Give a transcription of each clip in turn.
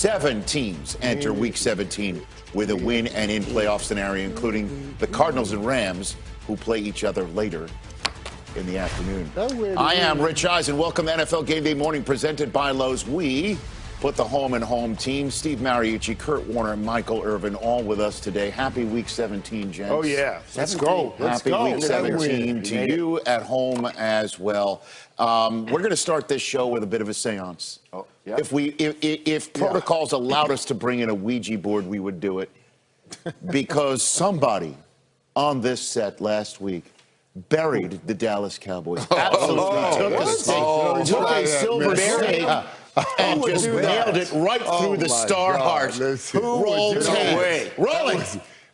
7 teams enter Week 17 with a win and in playoff scenario, including the Cardinals and Rams, who play each other later in the afternoon. I am Rich Eisen. Welcome to NFL Game Day Morning, presented by Lowe's. We put the home and home team. Steve Mariucci, Kurt Warner, Michael Irvin, all with us today. Happy Week 17, gents. Oh, yeah. Let's go. Happy Week 17 to you at home as well. We're going to start this show with a bit of a seance. Oh, yeah. If protocols allowed us to bring in a Ouija board, we would do it. Because somebody on this set last week buried the Dallas Cowboys. Absolutely took a silver stake and just nailed it right through the star heart. Roll tape. Rolling.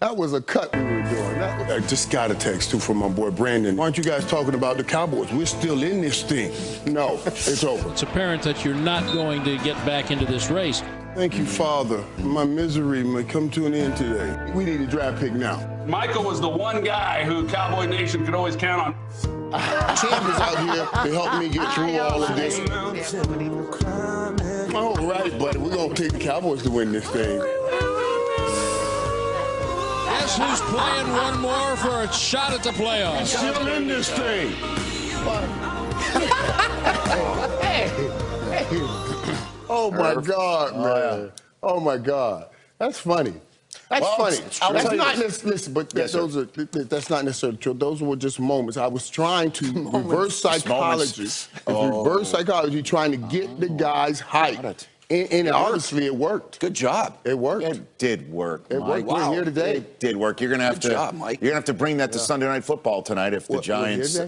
That was a cut we were doing. I just got a text, too, from my boy Brandon. Why aren't you guys talking about the Cowboys? We're still in this thing. No, it's over. It's apparent that you're not going to get back into this race. Thank you, Father. My misery may come to an end today. We need a draft pick now. Michael was the one guy who Cowboy Nation could always count on. Champ is out here to help me get through all of this. All right, buddy. We're going to take the Cowboys to win this thing. Guess who's playing one more for a shot at the playoffs? Still in this thing. Oh, my God, man. Oh, my God. That's funny. That's funny. That's not listen, but that's not necessarily true. Those were just moments. I was trying to reverse psychology. Reverse psychology, trying to get the guys hyped. And honestly, it worked. Good job. It worked. It did work. It worked. Wow. We're here today. It did work. You're gonna have Good job, Mike. You're gonna have to bring that to Sunday Night Football tonight if the Giants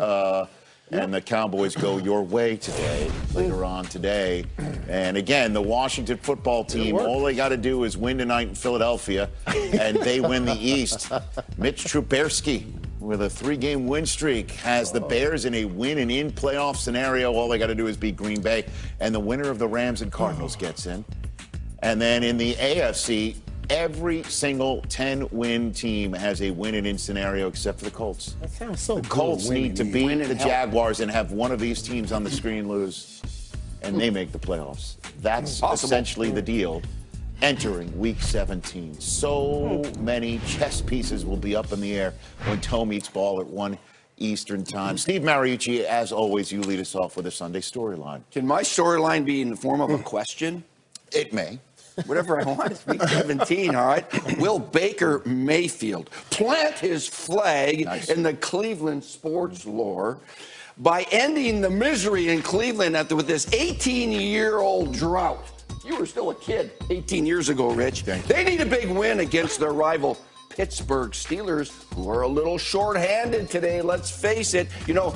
and the Cowboys go your way today, later on today. And again, the Washington football team, all they got to do is win tonight in Philadelphia, and they win the East. Mitch Trubisky, with a 3-game win streak, has the Bears in a win and in playoff scenario. All they got to do is beat Green Bay, and the winner of the Rams and Cardinals gets in. And then in the AFC, every single 10-win team has a win and in scenario except for the Colts. That sounds so good. The Colts need to beat the Jaguars and have one of these teams on the screen lose, and they make the playoffs. That's essentially the deal entering Week 17. So many chess pieces will be up in the air when toe meets ball at 1 Eastern time. Steve Mariucci, as always, you lead us off with a Sunday storyline. Can my storyline be in the form of a question? It may. Whatever I want. It's Week 17, all right? Will Baker Mayfield plant his flag in the Cleveland sports lore by ending the misery in Cleveland with this 18-year-old drought? You were still a kid 18 years ago, Rich. They need a big win against their rival Pittsburgh Steelers, who are a little short-handed today, let's face it. You know,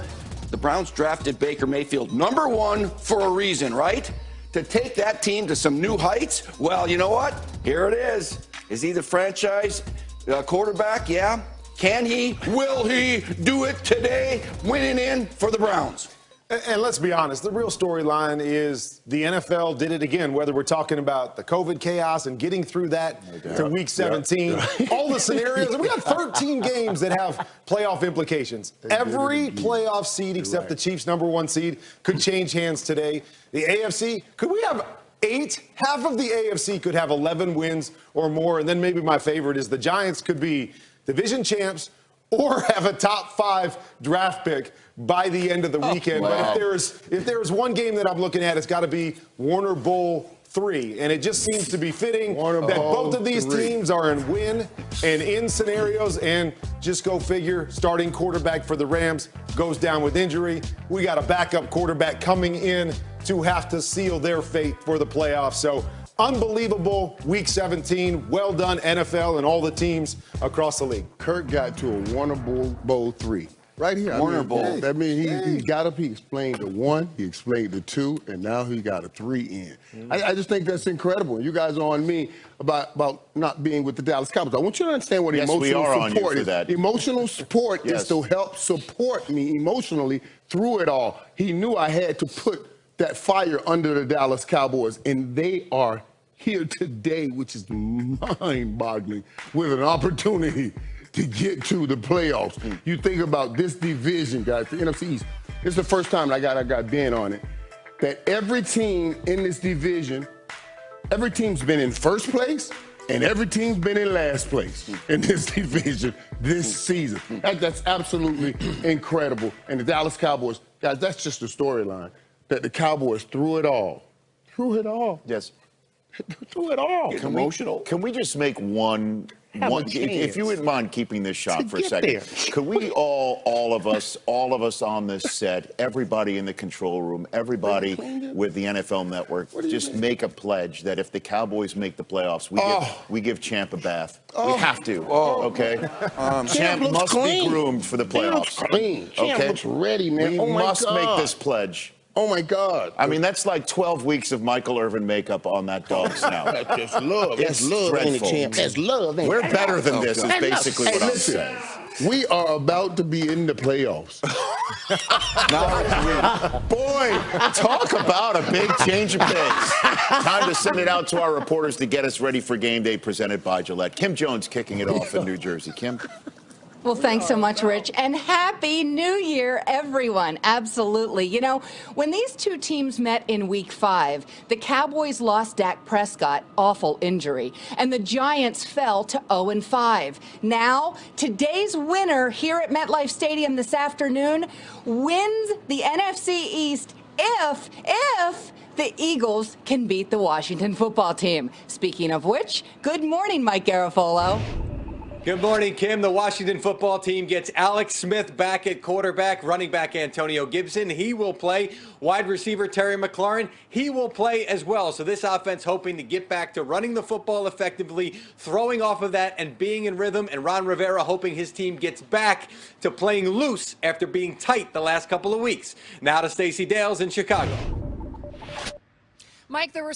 the Browns drafted Baker Mayfield #1 for a reason, right? To take that team to some new heights? Well, you know what? Here it is. Is he the franchise quarterback? Yeah. Can he? Will he do it today? Winning in for the Browns. And let's be honest, the real storyline is the NFL did it again, whether we're talking about the COVID chaos and getting through that to Week 17, all the scenarios. We got 13 games that have playoff implications. Every playoff seed except the Chiefs' #1 seed could change hands today. The AFC, could we have 8? Half of the AFC could have 11 wins or more. And then maybe my favorite is the Giants could be division champs or have a top 5 draft pick by the end of the weekend. But if there's one game that I'm looking at, it's got to be Warner Bowl 3. And it just seems to be fitting that both of these teams are in win and in scenarios. And just go figure, starting quarterback for the Rams goes down with injury. We got a backup quarterback coming in to have to seal their fate for the playoffs. So unbelievable Week 17. Well done, NFL and all the teams across the league. Kurt got to a Warner Bowl 3. Right here. Warner Bowl. That means he got up, he explained the 1, he explained the 2, and now he got a 3 in. I just think that's incredible. You guys are on me about not being with the Dallas Cowboys. I want you to understand what emotional support is. Emotional support is to help support me emotionally through it all. He knew I had to put that fire under the Dallas Cowboys, and they are here today, which is mind-boggling, with an opportunity to get to the playoffs. You think about this division, guys, the NFC East. This is the first time I got Ben on it, that every team in this division every team's been in first place, and every team's been in last place in this division this season. That's absolutely incredible. And the Dallas Cowboys, guys, that's just the storyline, that the Cowboys threw it all. Threw it all. Yes. Threw it all. Can we just make one if you wouldn't mind keeping this shot for a second, could we all of us on this set, everybody in the control room, everybody with the NFL Network, just make a pledge that if the Cowboys make the playoffs, we give Champ a bath. We have to. Okay. Champ must be groomed for the playoffs. Clean. Champ looks ready, man. We must make this pledge. Oh, my God. I mean, that's like 12 weeks of Michael Irvin makeup on that dog snout. That's love. That's love, ain't it, Champ? That's love, ain't it? We're better than this, is basically what I'm saying. We are about to be in the playoffs. Boy, talk about a big change of pace. Time to send it out to our reporters to get us ready for game day, presented by Gillette. Kim Jones kicking it off in New Jersey. Kim? Well, thanks so much, Rich. And Happy New Year, everyone. Absolutely. You know, when these two teams met in Week 5, the Cowboys lost Dak Prescott, awful injury, and the Giants fell to 0-5. Now, today's winner here at MetLife Stadium this afternoon wins the NFC East if the Eagles can beat the Washington football team. Speaking of which, good morning, Mike Garafolo. Good morning, Kim. The Washington football team gets Alex Smith back at quarterback, running back Antonio Gibson. He will play. Wide receiver Terry McLaurin, he will play as well. So this offense hoping to get back to running the football effectively, throwing off of that and being in rhythm. And Ron Rivera hoping his team gets back to playing loose after being tight the last couple of weeks. Now to Stacey Dales in Chicago. Mike, there were